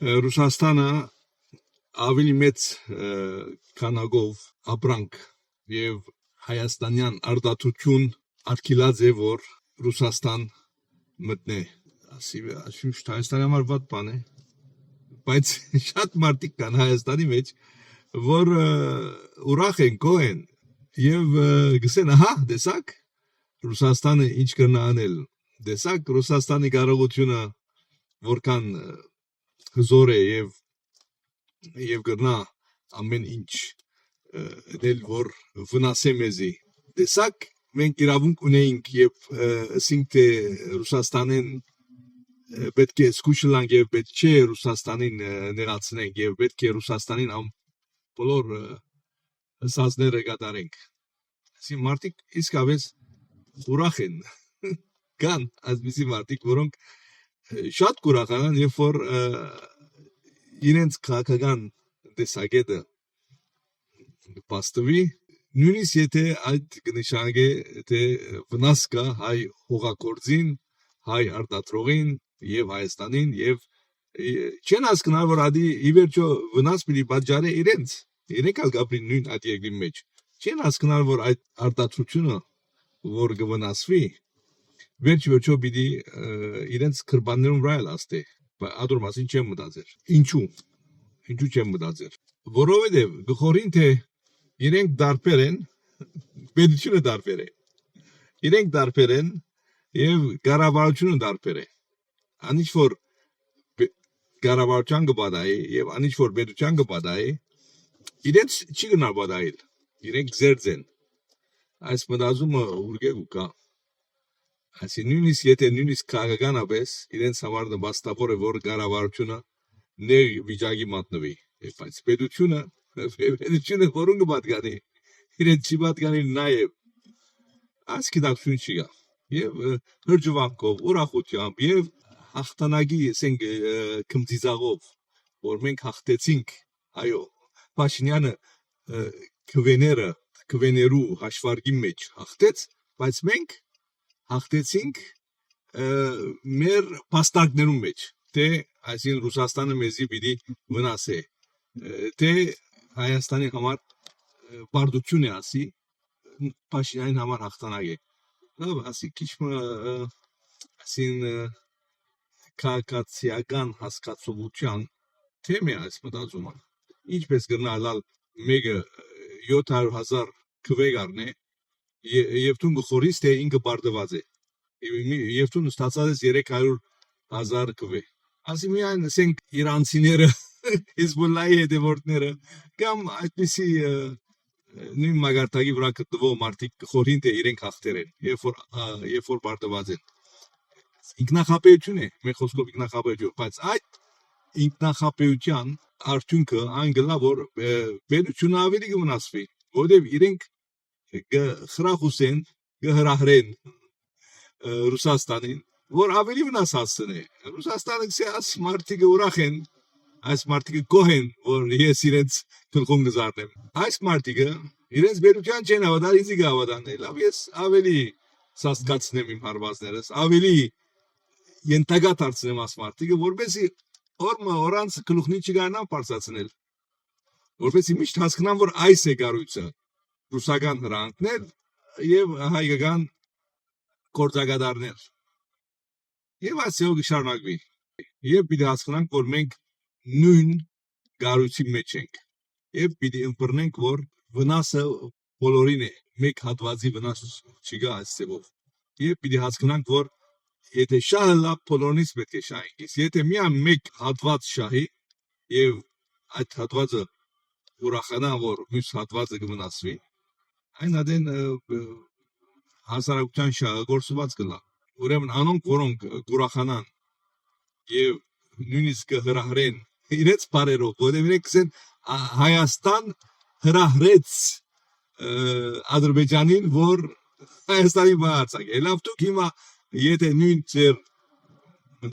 Ռուսաստանը ավելի մեծ քանակով ապրանք եւ հայաստանյան արտադրություն արգելած է որ Ռուսաստան մտնե ասի Հայաստանի համար վատ բան է բայց շատ մարդիկ կան Հայաստանի մեջ որ ուրախ են գոհեն եւ գսեն ահա տեսակ Ռուսաստանը ինչ կրնա անել տեսակ Ռուսաստանի կարողությունը որքան հզոր է եւ կրնա ամեն ինչ դել որ վնասե մեզի տեսակ մենք իրավունք ունենք եւ ասինք թե Ռուսաստանին պետք է սկուշլանք եւ պետք չէ Ռուսաստանին ներածնենք եւ պետք է Ռուսաստանին բոլոր սազները կատարենք ասի մարդիկ իսկապես ուրախ են կան այսպիսի մարդիկ որոնք շատ կուրախանան երբ որ իրենց քաղաքական տեսակետը պաստվի նույնիսկ եթե այդ կնշանակե թե վնաս կա հայ հողագործին հայ արտադրողին եւ Հայաստանին եւ չեն հասկանալ որ ադի ի վերջո վնաս պիտի պատճառի իրենք ալգաբրին նույն այդ երկրի մեջ չեն հասկանալ որ այդ արտադրությունը որ կվնասվի վերջո պիտի իրենց քրբաններուն վրա լաստե ադոր մասին չեմ մտածել ինչու չեմ մտածել որովհետեւ գխորին թե իրենք դարբեր են պետությունը դարբեր է իրենք դարբեր են եւ կառավարությունը դարբեր է անիչ որ կառավարության կբադայի եւ անիչ որ պետության կբադայի իրենց չի գնա բադայել իրենք զերծ են այս մտածումը ուրգե կա Այսի նույնիսկ եթե նույնիսկ քաղաքականապես իրենց համար նպաստավոր է որ կառավարությունը ներ վիճակի մատնվի բայց պետությունը որոնք պատկանի իրենց չի պատկանի նաև ասկիդակցություն չի գա եւ հրջվանքով ուրախությամբ եւ հաղթանակի ասենք կմտիզաղով որ մենք հաղթեցինք այո Փաշինյանը քվեներու հաշվարկի մեջ հաղթեց բայց մենք հաղթեցինք մեր փաստարկներում մեջ թե այսին Ռուսաստանը մեզի պիտի վնասե թե Հայաստանի համար բարդություն է ասի Փաշինյանի համար հաղթանակ է լավ ասի քիչ ասին քաղաքացիական հասկացողության թեմը այս մտածումը ինչպես կգնալ մեկը 700,000 քվեգարն է Եվ դու գխորիս թե ինքը բարդված է եւ դու ստացած ես 300,000 քվե ասի միայն ասենք իրանցիները Հեզբոլլայի հետևորդները կամ այդպիսի նույն մագարտակի վրա գտնվող մարդիկ գխորին թե իրենք հաղթեր են երբ որ բարդված են ինքնախապեյություն է մեր խոսքով ինքնախապեյություն բայց այդ ինքնախապեյության արդյունքը անգլա որ պետությունը ավելի կմնասվի որովհետեւ իրենք Խրախուսեն գհրահրեն Ռուսաստանին որ ավելի վնաս հասցնի Ռուսաստանը ասի մարդիկը ուրախ են այս մարդիկը գոհեն որ ես իրենց քնխուն գզարնեմ այս մարդիկը իրենց բերության չեն հավատալ ինձ գավադանել լավ ես ավելի սաստկացնեմ իմ հարվածներս ավելի ենթակա դարձնեմ այս մարդիկը որպեսզի օրանց գլուխնի չգանան բարձրացնել որպեսզի միշտ հասկանան որ այս է կառույցը Ռուսական հրանքներ եւ հայկական կորցակատարներ եւ ասեո գշարնակվի եւ պիտի հասկանանք որ մենք նույն գարույցի մեջ ենք եւ պիտի ըմբռնենք որ վնասը բոլորին է մեկ հատվածի վնաս չկա այսեով եւ պիտի հասկանանք որ եթե շահը լավ բոլորից պետք է շահենք եթե միայն մեկ հատված շահի եւ այդ հատվածը ուրախանա որ մյուս հատվածը կվնասվի Այն adın հասարակության շահը գործված կլա ուրեմն անոնք որոնք գուրախանան եւ նույնիսկ հրահրեն իրենց բարերով որովհետեւ իրենք ասեն Հայաստան հրահրեց Ադրբեջանին որ Հայաստանի բարձակ լավ դուք հիմա եթե նույն ծեր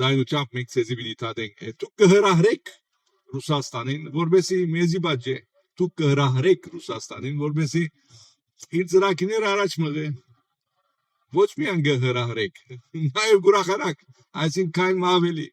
դայնությամբ մենք ցեզի բիլիտատենք դուք կհրահրեք Ռուսաստանին որովհետեւ մեզի բաժե դուք կհրահրեք Ռուսաստանին որովհետեւ իր ծրագիրները առաջ մղեն ոչ միայն գհրահրեք նաև գուրախանակ այսինքն ավելի